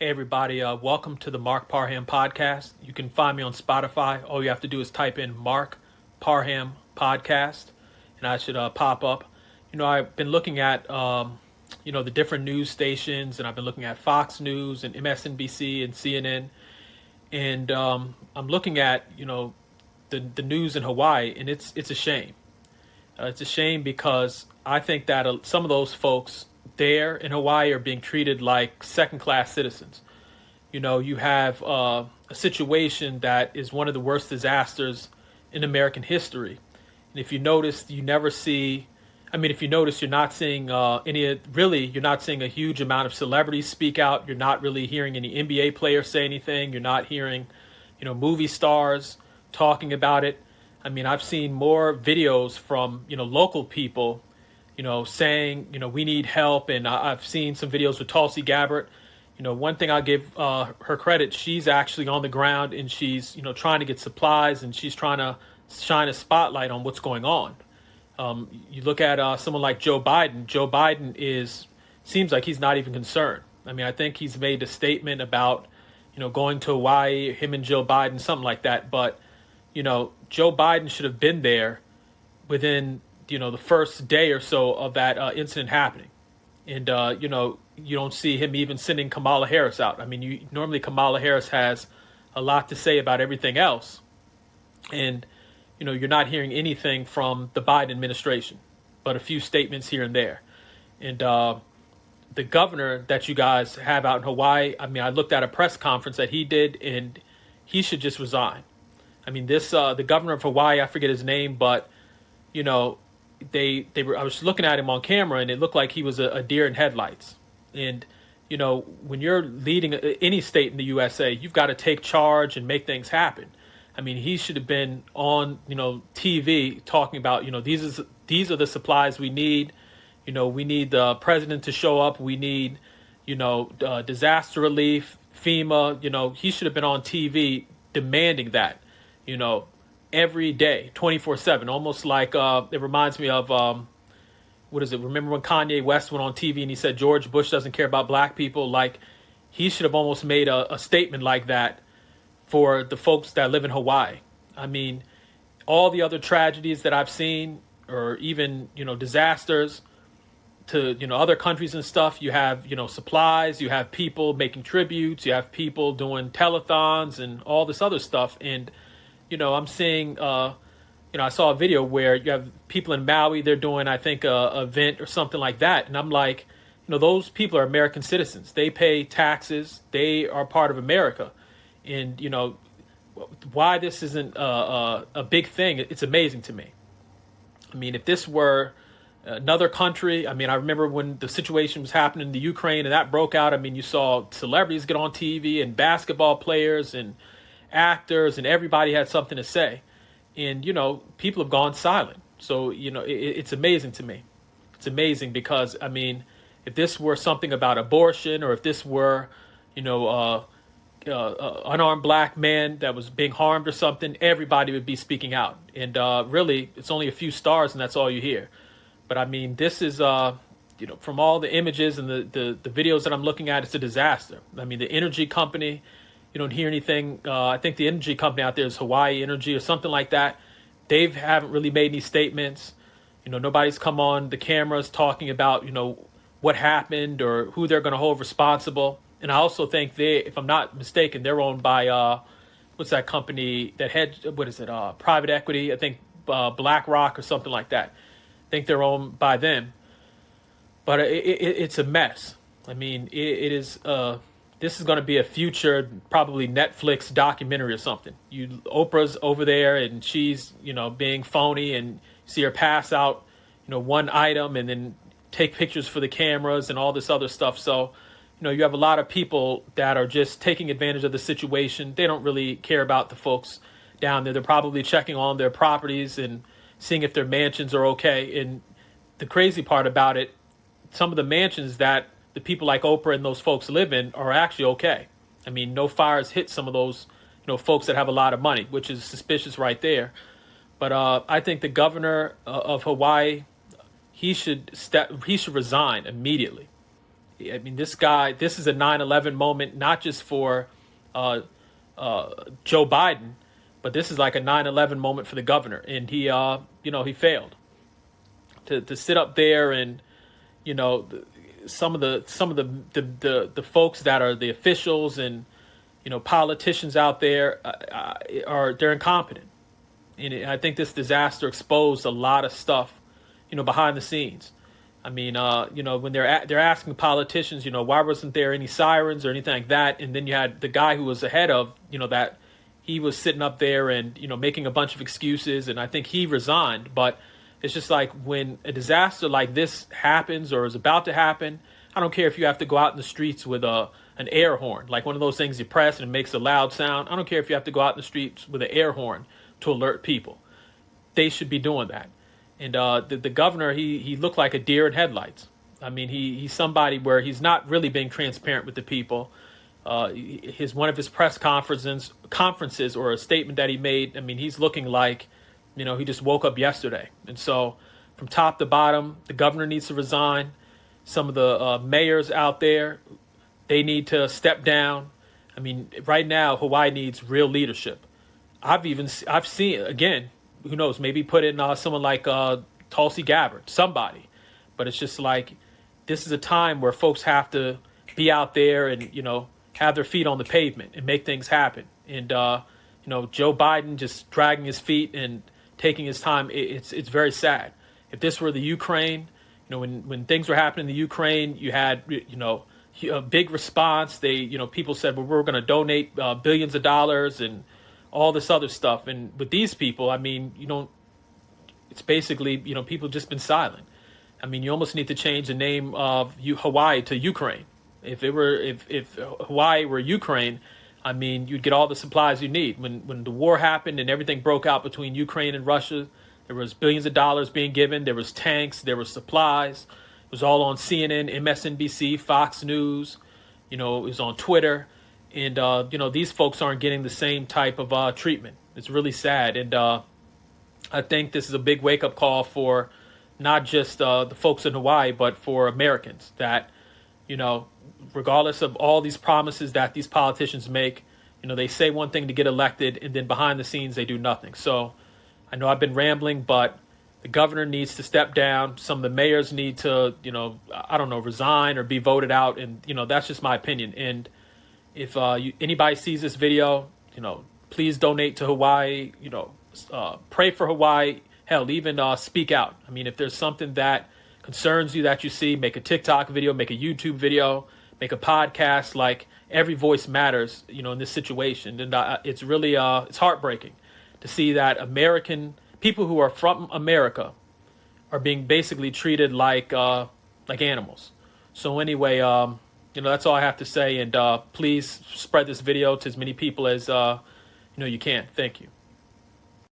Hey, everybody. Welcome to the Mark Parham podcast. You can find me on Spotify. All you have to do is type in Mark Parham podcast, and I should pop up. I've been looking at, the different news stations, and I've been looking at Fox News and MSNBC and CNN. And I'm looking at, the news in Hawaii, and it's a shame. It's a shame because I think that some of those folks there in Hawaii are being treated like second-class citizens. You have a situation that is one of the worst disasters in American history. And if you notice, you never see, if you notice, you're not seeing you're not seeing a huge amount of celebrities speak out. You're not really hearing any NBA players say anything. You're not hearing, movie stars talking about it. I've seen more videos from, local people saying, we need help. And I've seen some videos with Tulsi Gabbard. One thing I'll give her credit, she's actually on the ground and she's, trying to get supplies and she's trying to shine a spotlight on what's going on. You look at someone like Joe Biden. Joe Biden seems like he's not even concerned. I think he's made a statement about, going to Hawaii, him and Joe Biden, something like that. But, Joe Biden should have been there within the first day or so of that incident happening. And, you don't see him even sending Kamala Harris out. Normally Kamala Harris has a lot to say about everything else. And, you're not hearing anything from the Biden administration, but a few statements here and there. And the governor that you guys have out in Hawaii, I looked at a press conference that he did, and he should just resign. The governor of Hawaii, I forget his name, but, I was looking at him on camera and it looked like he was a deer in headlights. And, when you're leading any state in the USA, you've got to take charge and make things happen. He should have been on, TV talking about, these are the supplies we need. We need the president to show up. We need, disaster relief, FEMA. He should have been on TV demanding that, every day, 24/7, almost like it reminds me of what is it? Remember when Kanye West went on TV and he said George Bush doesn't care about black people? Like, he should have almost made a statement like that for the folks that live in Hawaii. All the other tragedies that I've seen, or even disasters to other countries and stuff, you have supplies, you have people making tributes, you have people doing telethons and all this other stuff. And I'm seeing, I saw a video where you have people in Maui, they're doing, I think, a event or something like that. And I'm like, those people are American citizens. They pay taxes. They are part of America. And, why this isn't a big thing, it's amazing to me. If this were another country, I remember when the situation was happening in the Ukraine and that broke out, you saw celebrities get on TV and basketball players and actors and everybody had something to say. And, people have gone silent. So, it's amazing to me. It's amazing because, if this were something about abortion, or if this were, unarmed black man that was being harmed or something, everybody would be speaking out. And really, it's only a few stars and that's all you hear. But this is, from all the images and the videos that I'm looking at, it's a disaster. The energy company, you don't hear anything. I think the energy company out there is Hawaii Energy or something like that. They haven't really made any statements. Nobody's come on the cameras talking about, what happened or who they're going to hold responsible. And I also think if I'm not mistaken, they're owned by, what's that company that private equity? I think BlackRock or something like that. I think they're owned by them. But it's a mess. It is, this is going to be a future, probably Netflix documentary or something. Oprah's over there and she's, being phony, and see her pass out, one item and then take pictures for the cameras and all this other stuff. So, you have a lot of people that are just taking advantage of the situation. They don't really care about the folks down there. They're probably checking on their properties and seeing if their mansions are okay. And the crazy part about it, some of the mansions that the people like Oprah and those folks live in are actually okay. No fires hit some of those, folks that have a lot of money, which is suspicious right there. But I think the governor of Hawaii, he should resign immediately. I mean, this is a 9/11 moment, not just for uh, Joe Biden, but this is like a 9/11 moment for the governor. And he failed to sit up there and, some of the folks that are the officials and, politicians out there they're incompetent. And I think this disaster exposed a lot of stuff, behind the scenes. I mean, when they're asking politicians, why wasn't there any sirens or anything like that? And then you had the guy who was ahead of, that he was sitting up there and, making a bunch of excuses. And I think he resigned. But it's just like when a disaster like this happens or is about to happen, I don't care if you have to go out in the streets with an air horn, like one of those things you press and it makes a loud sound. I don't care if you have to go out in the streets with an air horn to alert people. They should be doing that. And the governor, he looked like a deer in headlights. I mean, he's somebody where he's not really being transparent with the people. One of his press conferences or a statement that he made, I mean, he's looking like, he just woke up yesterday. And so from top to bottom, the governor needs to resign. Some of the mayors out there, they need to step down. I mean, right now, Hawaii needs real leadership. I've seen, again, who knows, maybe put in someone like Tulsi Gabbard, somebody. But it's just like, this is a time where folks have to be out there and, have their feet on the pavement and make things happen. And, Joe Biden just dragging his feet and taking his time, it's very sad. If this were the Ukraine, when things were happening in the Ukraine, you had, a big response. People said, well, we're going to donate billions of dollars and all this other stuff. And with these people, I mean, it's basically, people just been silent. I mean, you almost need to change the name of Hawaii to Ukraine. If Hawaii were Ukraine, I mean, you'd get all the supplies you need. When the war happened and everything broke out between Ukraine and Russia, there was billions of dollars being given. There was tanks, there was supplies. It was all on CNN, MSNBC, Fox News. It was on Twitter. And, these folks aren't getting the same type of treatment. It's really sad. And I think this is a big wake-up call for not just the folks in Hawaii, but for Americans that, regardless of all these promises that these politicians make, they say one thing to get elected, and then behind the scenes they do nothing. So I know I've been rambling, but the governor needs to step down. Some of the mayors need to, resign or be voted out. And, that's just my opinion. And if anybody sees this video, please donate to Hawaii, pray for Hawaii, hell, even speak out. I mean, if there's something that concerns you that you see, make a TikTok video, make a YouTube video, make a podcast. Like, every voice matters, in this situation. And it's really, it's heartbreaking to see that people who are from America are being basically treated like animals. So anyway, that's all I have to say. And please spread this video to as many people as you can. Thank you.